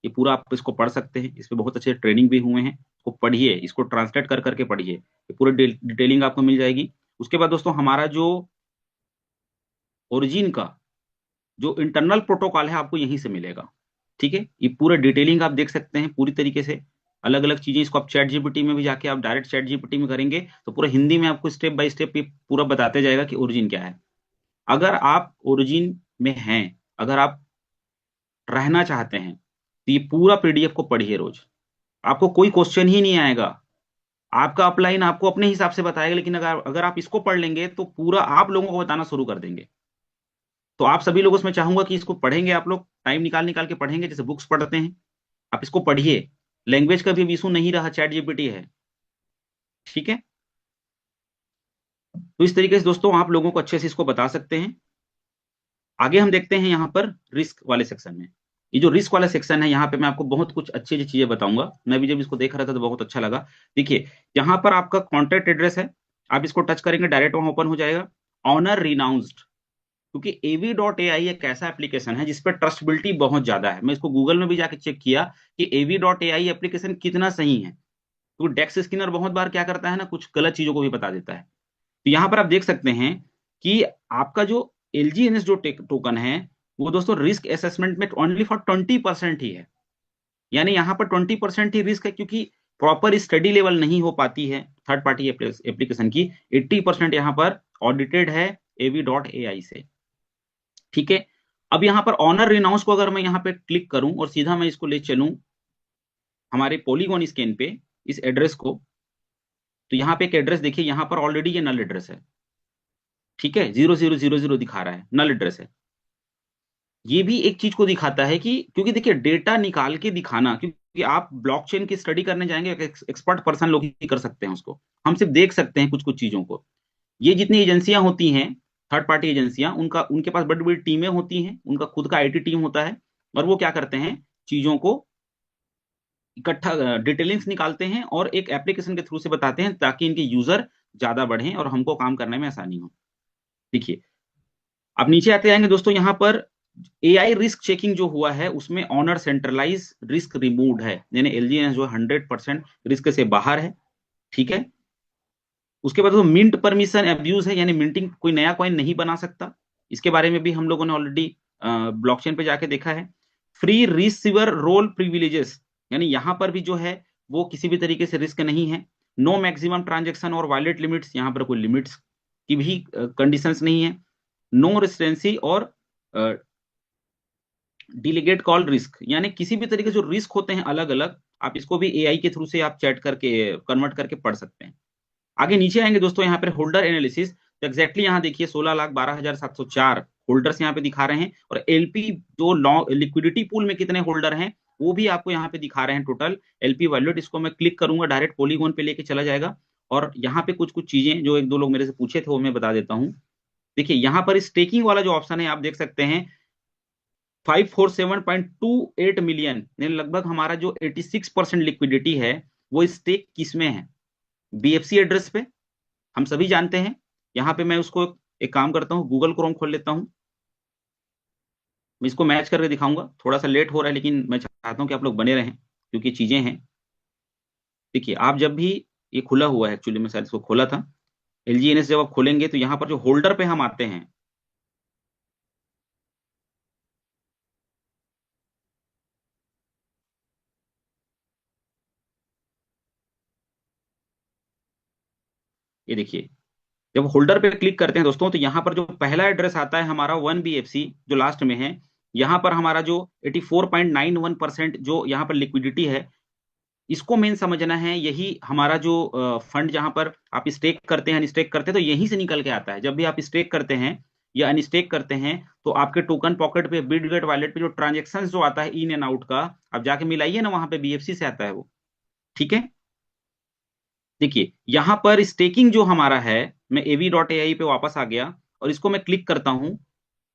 ये पूरा आप इसको पढ़ सकते हैं, इस पे बहुत अच्छे ट्रेनिंग भी हुए हैं, इसको पढ़िए, इसको ट्रांसलेट कर करके पढ़िए, ये पूरी डिटेलिंग आपको मिल जाएगी। उसके बाद दोस्तों हमारा जो ओरिजिन का जो इंटरनल प्रोटोकॉल है आपको यहीं से मिलेगा। ठीक है, ये पूरा डिटेलिंग आप देख सकते हैं पूरी तरीके से, अलग अलग चीजें, इसको आप चैट जीपीटी में भी जाके आप डायरेक्ट चैट जीपीटी में करेंगे तो पूरा हिंदी में आपको स्टेप बाय स्टेप ये पूरा बताते जाएगा कि ओरिजिन क्या है। अगर आप ओरिजिन में हैं, अगर आप रहना चाहते हैं तो ये पूरा पीडीएफ को पढ़िए रोज, आपको कोई क्वेश्चन ही नहीं आएगा। आपका अपलाइन आपको अपने हिसाब से बताएगा, लेकिन अगर अगर आप इसको पढ़ लेंगे तो पूरा आप लोगों को बताना शुरू कर देंगे। तो आप सभी लोगों से मैं चाहूंगा कि इसको पढ़ेंगे, आप लोग टाइम निकाल निकाल के पढ़ेंगे, जैसे बुक्स पढ़ते हैं आप इसको पढ़िए। लैंग्वेज का भी इशू नहीं रहा, चैट जीपीटी है। ठीक है, तो इस तरीके से दोस्तों आप लोगों को अच्छे से इसको बता सकते हैं। आगे हम देखते हैं यहाँ पर रिस्क वाले सेक्शन में। ये जो रिस्क वाला सेक्शन है, यहाँ पे मैं आपको बहुत कुछ अच्छी अच्छी चीजें बताऊंगा। मैं भी जब इसको देख रहा था तो बहुत अच्छा लगा। देखिए, यहाँ पर आपका कॉन्टैक्ट एड्रेस है, आप इसको टच करेंगे डायरेक्ट वहां ओपन हो जाएगा। ऑनर रिनाउंस्ड, क्योंकि AV.AI एक ऐसा एप्लीकेशन है जिसपे ट्रस्टेबिलिटी बहुत ज्यादा है। मैं इसको गूगल में भी जाके चेक किया कि AV.AI एप्लीकेशन कितना सही है। तो डेक्स स्किनर बहुत बार क्या करता है ना, कुछ गलत चीजों को भी बता देता है। तो यहाँ पर आप देख सकते हैं कि आपका जो LGNS जो टोकन है, वो दोस्तों रिस्क एसेसमेंट में ओनली फॉर 20% ही है। यानी यहाँ पर 20% ही रिस्क है, क्योंकि प्रॉपर स्टडी लेवल नहीं हो पाती है थर्ड पार्टी एप्लीकेशन की। 80% यहाँ पर ऑडिटेड है AV.AI से। ठीक है, अब यहाँ पर ऑनर रिनाउंस को अगर मैं यहाँ पे क्लिक करूं और सीधा मैं इसको ले चलूं हमारे पॉलीगॉन स्कैन पे, इस एड्रेस को, तो यहाँ पे एक एड्रेस देखिए, यहाँ पर ऑलरेडी ये नल एड्रेस है। ठीक है, 0000 दिखा रहा है, नल एड्रेस है। ये भी एक चीज को दिखाता है कि, क्योंकि देखिए डेटा निकाल के दिखाना, क्योंकि आप ब्लॉकचेन की स्टडी करने जाएंगे, एक्सपर्ट पर्सन लोग ही कर सकते हैं उसको, हम सिर्फ देख सकते हैं कुछ कुछ चीजों को। ये जितनी एजेंसियां होती हैं, थर्ड पार्टी एजेंसियां, उनका उनके पास बड़ी बड़ी टीमें होती हैं, उनका खुद का आईटी टीम होता है, और वो क्या करते हैं, चीजों को इकट्ठा डिटेलिंग्स निकालते हैं और एक एप्लीकेशन के थ्रू से बताते हैं, ताकि इनके यूजर ज्यादा बढ़ें और हमको काम करने में आसानी हो। देखिए, अब नीचे आते जाएंगे दोस्तों, यहाँ पर AI रिस्क चेकिंग जो हुआ है उसमें ऑनर सेंट्रलाइज रिस्क रिमूव्ड है, यानी LGNS जो 100% रिस्क से बाहर है। ठीक है, उसके बाद वो मिंट परमिशन अब्यूज है, यानी मिंटिंग, कोई नया कॉइन नहीं बना सकता। इसके बारे में भी हम लोगों ने ऑलरेडी ब्लॉकचेन पे जाके देखा है। फ्री रिसीवर रोल प्रिविलेजेस, यानी यहां पर भी जो है वो किसी भी तरीके से रिस्क नहीं है। नो मैक्सिमम ट्रांजेक्शन और वॉलेट लिमिट्स, यहाँ पर कोई लिमिट्स की भी कंडीशंस नहीं है। नो रेसिडेंसी और डिलीगेट कॉल रिस्क, यानी किसी भी तरीके जो रिस्क होते हैं अलग अलग, आप इसको भी AI के थ्रू से आप चैट करके कन्वर्ट करके पढ़ सकते हैं। आगे नीचे आएंगे दोस्तों, यहाँ पर होल्डर एनालिसिस, तो एग्जैक्टली यहाँ देखिए 16,12,704 होल्डर्स यहाँ पे दिखा रहे हैं, और LP जो लिक्विडिटी पूल में कितने होल्डर हैं वो भी आपको यहाँ पे दिखा रहे हैं टोटल। LP वैल्यूट, इसको मैं क्लिक करूंगा डायरेक्ट पॉलीगॉन पे लेके चला जाएगा, और यहाँ पे कुछ कुछ चीजें जो एक दो लोग मेरे से पूछे थे वो मैं बता देता हूँ। देखिए, यहाँ पर स्टेकिंग वाला जो ऑप्शन है आप देख सकते हैं, 547.28 मिलियन, यानी लगभग हमारा जो 86% लिक्विडिटी है वो स्टेक किसमें है, BFC एड्रेस पे, हम सभी जानते हैं। यहाँ पे मैं उसको एक काम करता हूँ, गूगल क्रोम खोल लेता हूँ, मैं इसको मैच करके दिखाऊंगा। थोड़ा सा लेट हो रहा है, लेकिन मैं चाहता हूँ कि आप लोग बने रहें, क्योंकि चीजें हैं। देखिए, आप जब भी, ये खुला हुआ है एक्चुअली, मैं शायद इसको खोला था। LGNS जब आप खोलेंगे तो यहाँ पर जो होल्डर पे हम आते हैं, ये देखिए, जब होल्डर पे क्लिक करते हैं दोस्तों, तो यहाँ पर जो पहला एड्रेस आता है हमारा 1 BFC जो लास्ट में है, यहाँ पर हमारा जो 84.91% जो यहाँ पर लिक्विडिटी है, इसको मेन समझना है। यही हमारा जो फंड जहां पर आप स्टेक करते हैं, अनस्टेक करते हैं, तो यहीं से निकल के आता है। जब भी आप स्टेक करते हैं या अनस्टेक करते हैं, तो आपके टोकन पॉकेट पे, बिटगेट वॉलेट पे जो ट्रांजेक्शन जो आता है इन एंड आउट का, आप जाके मिलाइए ना, वहां पे BFC से आता है वो। ठीक है, देखिए यहां पर स्टेकिंग जो हमारा है, मैं AV.AI पे वापस आ गया और इसको मैं क्लिक करता हूं,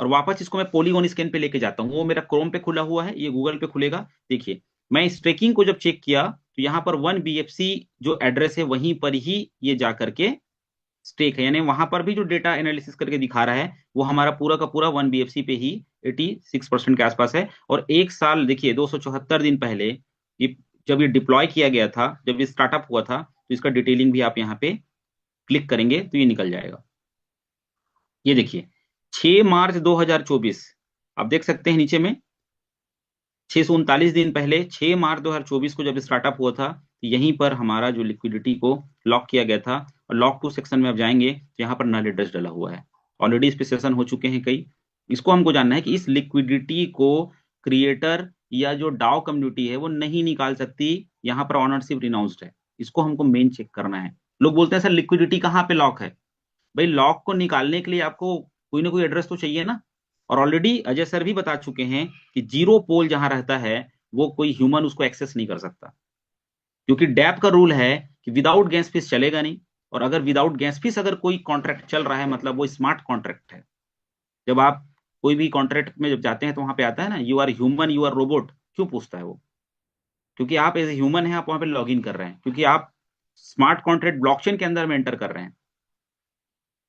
और वापस इसको मैं पॉलीगॉन स्कैन पे लेके जाता हूँ। वो मेरा क्रोम पे खुला हुआ है, ये गूगल पे खुलेगा। देखिए, मैं स्ट्रेकिंग को जब चेक किया तो यहाँ पर 1 BFC जो एड्रेस है वहीं पर ही ये जा करके स्टेक है, यानी वहां पर भी जो डेटा एनालिसिस करके दिखा रहा है वो हमारा पूरा का पूरा 1 BFC पे ही 86% के आसपास है। और एक साल देखिए 274 दिन पहले ये जब ये डिप्लॉय किया गया था, जब ये स्टार्टअप हुआ था, तो इसका डिटेलिंग भी आप यहाँ पे क्लिक करेंगे तो ये निकल जाएगा। ये देखिए 6 मार्च 2024, आप देख सकते हैं नीचे में 639 दिन पहले 6 मार्च 2024 को जब स्टार्टअप हुआ था, तो यहीं पर हमारा जो लिक्विडिटी को लॉक किया गया था। और लॉक टू सेक्शन में आप जाएंगे तो यहाँ पर नल एड्रेस डला हुआ है। ऑलरेडी इस पे सेशन हो चुके हैं कई। इसको हमको जानना है कि इस लिक्विडिटी को क्रिएटर या जो डाओ कम्युनिटी है वो नहीं निकाल सकती, यहाँ पर ऑनरशिप रिनाउंस्ड है। इसको हमको मेन चेक करना है। लोग बोलते हैं सर लिक्विडिटी कहाँ पे लॉक है। भाई लॉक को निकालने के लिए आपको कोई ना कोई एड्रेस तो चाहिए ना। और ऑलरेडी अजय सर भी बता चुके हैं कि जीरो पोल जहां रहता है वो कोई ह्यूमन उसको एक्सेस नहीं कर सकता, क्योंकि डैप का रूल है कि विदाउट गैस फीस चलेगा नहीं। और अगर विदाउट गैस फीस अगर कोई कॉन्ट्रैक्ट चल रहा है मतलब वो स्मार्ट कॉन्ट्रैक्ट है। जब आप कोई भी कॉन्ट्रैक्ट में जब जाते हैं तो वहां पे आता है ना you are human you are robot, क्यों पूछता है वो? क्योंकि आप एज ए ह्यूमन है, आप वहां पे लॉग इन कर रहे हैं, क्योंकि आप स्मार्ट कॉन्ट्रैक्ट ब्लॉकचेन के अंदर में एंटर कर रहे हैं।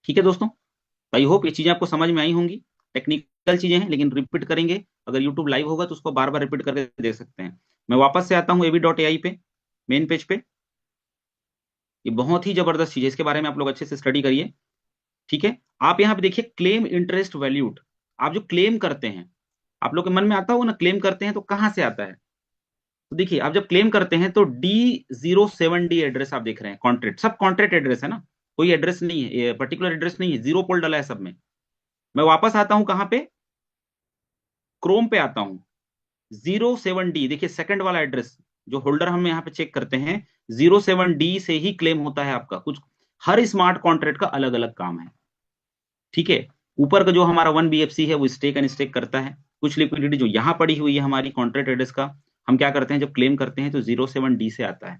ठीक है दोस्तों, आई होप ये चीजें आपको समझ में आई होंगी। टेक्निकल चीजें हैं लेकिन रिपीट करेंगे, अगर यूट्यूब लाइव होगा तो उसको बार बार रिपीट करके देख सकते हैं। मैं वापस से आता हूँ AV.ai पे, मेन पेज पे। ये बहुत ही जबरदस्त चीज है, इसके बारे में आप लोग अच्छे से स्टडी करिए। ठीक है, आप यहाँ पे देखिए क्लेम इंटरेस्ट वैल्यूड। आप जो क्लेम करते हैं, आप लोग के मन में आता होगा ना क्लेम करते हैं तो कहाँ से आता है। तो देखिए आप जब क्लेम करते हैं तो D07D एड्रेस आप देख रहे हैं, कॉन्ट्रैक्ट सब कॉन्ट्रैक्ट एड्रेस है ना, कोई एड्रेस नहीं है, पर्टिकुलर एड्रेस नहीं है, जीरो पोल डला है सब में। मैं वापस आता हूं कहां पे, क्रोम पे आता हूं। 07D देखिए सेकंड वाला एड्रेस जो होल्डर हम यहाँ पे चेक करते हैं, 07D से ही क्लेम होता है आपका कुछ। हर स्मार्ट कॉन्ट्रैक्ट का अलग अलग काम है। ठीक है, ऊपर का जो हमारा 1BFC है वो स्टेक एंड स्टेक करता है। कुछ लिक्विडिटी जो यहाँ पड़ी हुई है हमारी कॉन्ट्रैक्ट एड्रेस का, हम क्या करते हैं जब क्लेम करते हैं तो 07D से आता है।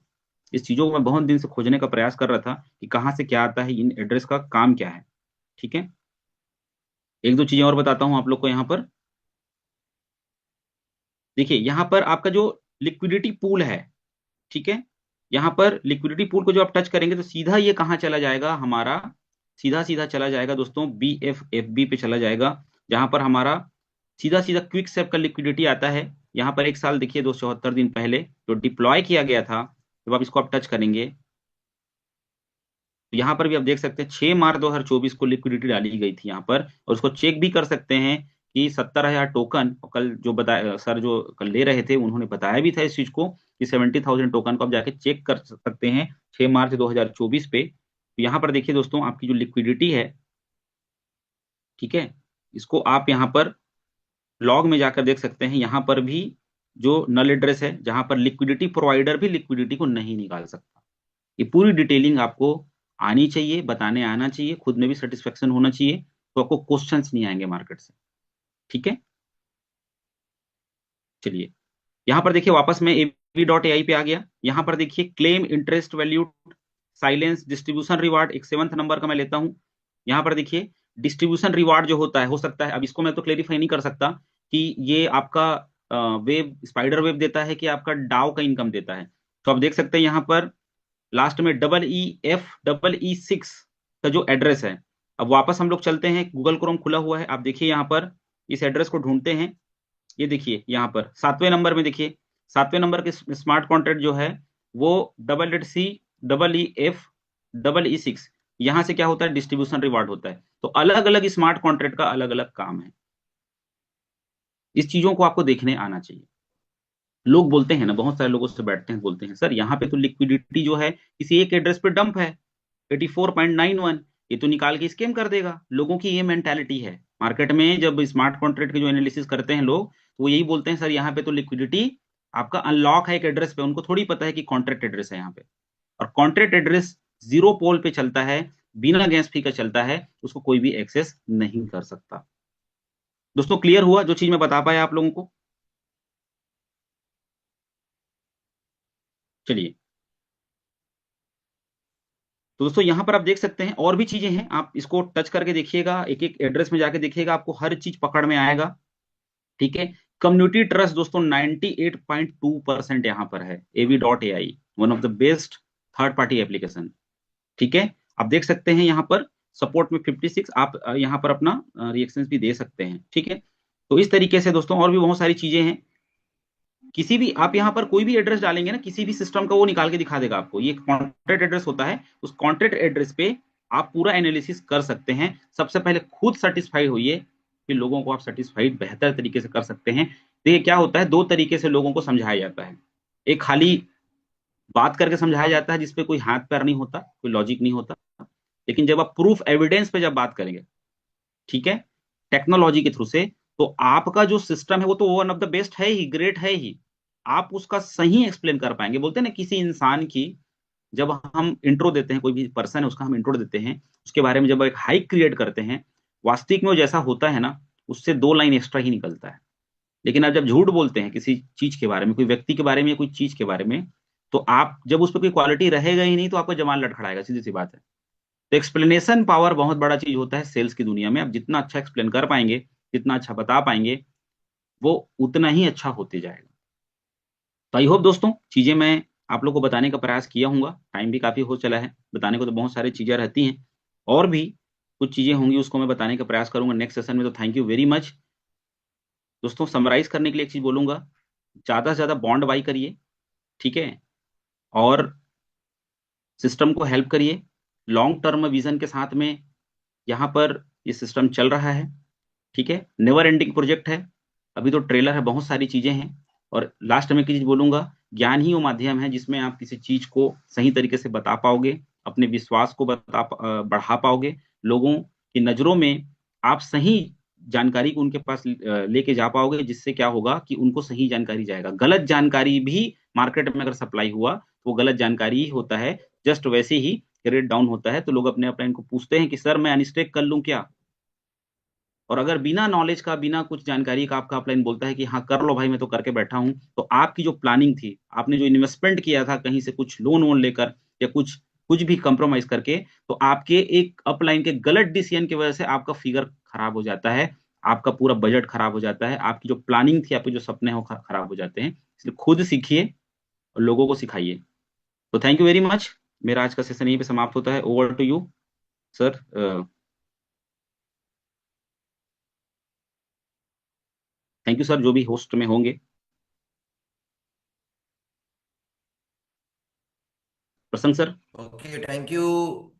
इस चीजों को मैं बहुत दिन से खोजने का प्रयास कर रहा था कि कहाँ से क्या आता है, इन एड्रेस का काम क्या है। ठीक है, एक दो चीजें और बताता हूं आप लोग को यहाँ पर। देखिए यहाँ पर आपका जो लिक्विडिटी पूल है, ठीक है, यहाँ पर लिक्विडिटी पूल को जो आप टच करेंगे तो सीधा ये कहाँ चला जाएगा हमारा, सीधा सीधा चला जाएगा दोस्तों BFFB पे चला जाएगा, जहां पर हमारा सीधा सीधा क्विक सेप का लिक्विडिटी आता है। यहाँ पर एक साल देखिए 274 दिन पहले जो डिप्लॉय किया गया था, जब आप इसको आप टच करेंगे तो यहाँ पर भी आप देख सकते हैं 6 मार्च 2024 को लिक्विडिटी डाली गई थी यहाँ पर। और उसको चेक भी कर सकते हैं कि 70,000 टोकन, और कल जो बताया सर जो कल ले रहे थे उन्होंने बताया भी था इस चीज को कि 70,000 टोकन को आप जाके चेक कर सकते हैं 6 मार्च 2024 पे। तो यहाँ पर देखिए दोस्तों आपकी जो लिक्विडिटी है, ठीक है, इसको आप यहाँ पर लॉग में जाकर देख सकते हैं। यहाँ पर भी जो नल एड्रेस है जहां पर लिक्विडिटी प्रोवाइडर भी लिक्विडिटी को नहीं निकाल सकता। ये पूरी डिटेलिंग आपको आनी चाहिए, बताने आना चाहिए, खुद में भी सेटिस्फेक्शन होना चाहिए, तो आपको क्वेश्चंस नहीं आएंगे मार्केट से। ठीक है, चलिए यहां पर देखिए वापस में AV.ai पे आ गया। यहां पर देखिए claim interest value silence distribution reward, एक 7th नंबर का मैं लेता हूं। यहां पर देखिए डिस्ट्रीब्यूशन रिवार्ड जो होता है, हो सकता है अब इसको मैं तो क्लेरिफाई नहीं कर सकता कि ये आपका वेब स्पाइडर वेब देता है कि आपका डाउ का इनकम देता है। तो आप देख सकते हैं यहाँ पर लास्ट में EEF6 का जो एड्रेस है। अब वापस हम लोग चलते हैं, गूगल क्रोम खुला हुआ है, आप देखिए यहाँ पर इस एड्रेस को ढूंढते हैं। ये देखिए यहाँ पर 7वें नंबर में देखिए, 7वें नंबर के स्मार्ट कॉन्ट्रैक्ट जो है वो CCEF6, यहाँ से क्या होता है डिस्ट्रीब्यूशन रिवार्ड होता है। तो अलग अलग स्मार्ट कॉन्ट्रैक्ट का अलग अलग काम है, इस चीजों को आपको देखने आना चाहिए। लोग बोलते हैं ना, बहुत सारे लोगों से बैठते हैं बोलते हैं सर यहाँ पे तो लिक्विडिटी जो है किसी एक एड्रेस पे डंप है 84.91, ये तो निकाल के स्कैम कर देगा। लोगों की ये मेंटालिटी है मार्केट में। जब स्मार्ट कॉन्ट्रैक्ट के जो एनालिसिस करते हैं लोग तो वो यही बोलते हैं सर यहाँ पे तो लिक्विडिटी आपका अनलॉक है एक एड्रेस पे। उनको थोड़ी पता है कि कॉन्ट्रैक्ट एड्रेस है यहाँ पे, और कॉन्ट्रैक्ट एड्रेस जीरो पोल पे चलता है, बिना गैस फी का चलता है, उसको कोई भी एक्सेस नहीं कर सकता। दोस्तों क्लियर हुआ जो चीज मैं बता पाया आप लोगों को? चलिए, तो दोस्तों यहाँ पर आप देख सकते हैं और भी चीजें हैं, आप इसको टच करके देखिएगा, एक एक एड्रेस में जाके देखिएगा, आपको हर चीज पकड़ में आएगा। ठीक है, कम्युनिटी ट्रस्ट दोस्तों 98.2% यहाँ पर है। AV.ai one of the best third party application. ठीक है, आप देख सकते हैं यहाँ पर सपोर्ट में 56, आप यहाँ पर अपना रिएक्शंस भी दे सकते हैं। ठीक है, तो इस तरीके से दोस्तों और भी बहुत सारी चीजें हैं। किसी भी आप यहाँ पर कोई भी एड्रेस डालेंगे ना, किसी भी सिस्टम का वो निकाल के दिखा देगा आपको। ये कॉन्ट्रैक्ट एड्रेस होता है, उस कॉन्ट्रैक्ट एड्रेस पे आप पूरा एनालिसिस कर सकते हैं। सबसे पहले खुद सेटिस्फाइड होइए, फिर लोगों को आप सेटिस्फाइड बेहतर तरीके से कर सकते हैं। देखिए क्या होता है, दो तरीके से लोगों को समझाया जाता है। एक खाली बात करके समझाया जाता है जिसपे कोई हाथ पैर नहीं होता, कोई लॉजिक नहीं होता। लेकिन जब आप प्रूफ एविडेंस पे जब बात करेंगे, ठीक है, टेक्नोलॉजी के थ्रू से, तो आपका जो सिस्टम है वो तो वन ऑफ द बेस्ट है ही, ग्रेट है ही। आप उसका सही एक्सप्लेन कर पाएंगे। बोलते हैं ना, किसी इंसान की जब हम इंट्रो देते हैं, कोई भी पर्सन है उसका हम इंट्रो देते हैं, उसके बारे में जब एक हाइक क्रिएट करते हैं, वास्तविक में वो जैसा होता है ना, उससे दो लाइन एक्स्ट्रा ही निकलता है। लेकिन आप जब झूठ बोलते हैं किसी चीज के बारे में, कोई व्यक्ति के बारे में या कोई चीज के बारे में, तो आप जब उस पर कोई क्वालिटी रहेगा ही नहीं, तो आपका जमाल लड़खड़ाएगा, सीधी सी बात है। तो एक्सप्लेनेशन पावर बहुत बड़ा चीज होता है सेल्स की दुनिया में। आप जितना अच्छा एक्सप्लेन कर पाएंगे, जितना अच्छा बता पाएंगे, वो उतना ही अच्छा होते जाएगा। तो आई होप दोस्तों, चीजें मैं आप लोग को बताने का प्रयास किया हूँ। टाइम भी काफी हो चला है, बताने को तो बहुत सारी चीजें रहती हैं, और भी कुछ चीजें होंगी उसको मैं बताने का प्रयास करूंगा नेक्स्ट सेशन में। तो थैंक यू वेरी मच दोस्तों। समराइज करने के लिए एक चीज बोलूंगा, ज्यादा से ज्यादा बॉन्ड बाई करिए, ठीक है, और सिस्टम को हेल्प करिए लॉन्ग टर्म विजन के साथ में। यहाँ पर ये सिस्टम चल रहा है, ठीक है, नेवर एंडिंग प्रोजेक्ट है। अभी तो ट्रेलर है, बहुत सारी चीजें हैं। और लास्ट में एक चीज बोलूंगा, ज्ञान ही वो माध्यम है जिसमें आप किसी चीज को सही तरीके से बता पाओगे, अपने विश्वास को बढ़ा पाओगे, लोगों की नजरों में आप सही जानकारी को उनके पास लेके जा पाओगे, जिससे क्या होगा कि उनको सही जानकारी जाएगा। गलत जानकारी भी मार्केट में अगर सप्लाई हुआ तो वो गलत जानकारी ही होता है। जस्ट वैसे ही रेट डाउन होता है तो लोग अपने अपने को पूछते हैं कि सर मैं अनस्टेक कर लूं क्या। और अगर बिना नॉलेज का, बिना कुछ जानकारी का आपका अपलाइन बोलता है कि हाँ कर लो भाई, मैं तो करके बैठा हूं, तो आपकी जो प्लानिंग थी, आपने जो इन्वेस्टमेंट किया था कहीं से कुछ लोन वोन लेकर या कुछ कुछ भी कंप्रोमाइज करके, तो आपके एक अपलाइन के गलत डिसीजन की वजह से आपका फिगर खराब हो जाता है, आपका पूरा बजट खराब हो जाता है, आपकी जो प्लानिंग थी, आपके जो सपने हो खराब हो जाते हैं। इसलिए खुद सीखिए और लोगों को सिखाइए। तो थैंक यू वेरी मच। मेरा आज का सेशन यहीं पे समाप्त होता है। Over to you sir. Thank you sir, जो भी होस्ट में होंगे। प्रसन्न सर। Okay, thank you.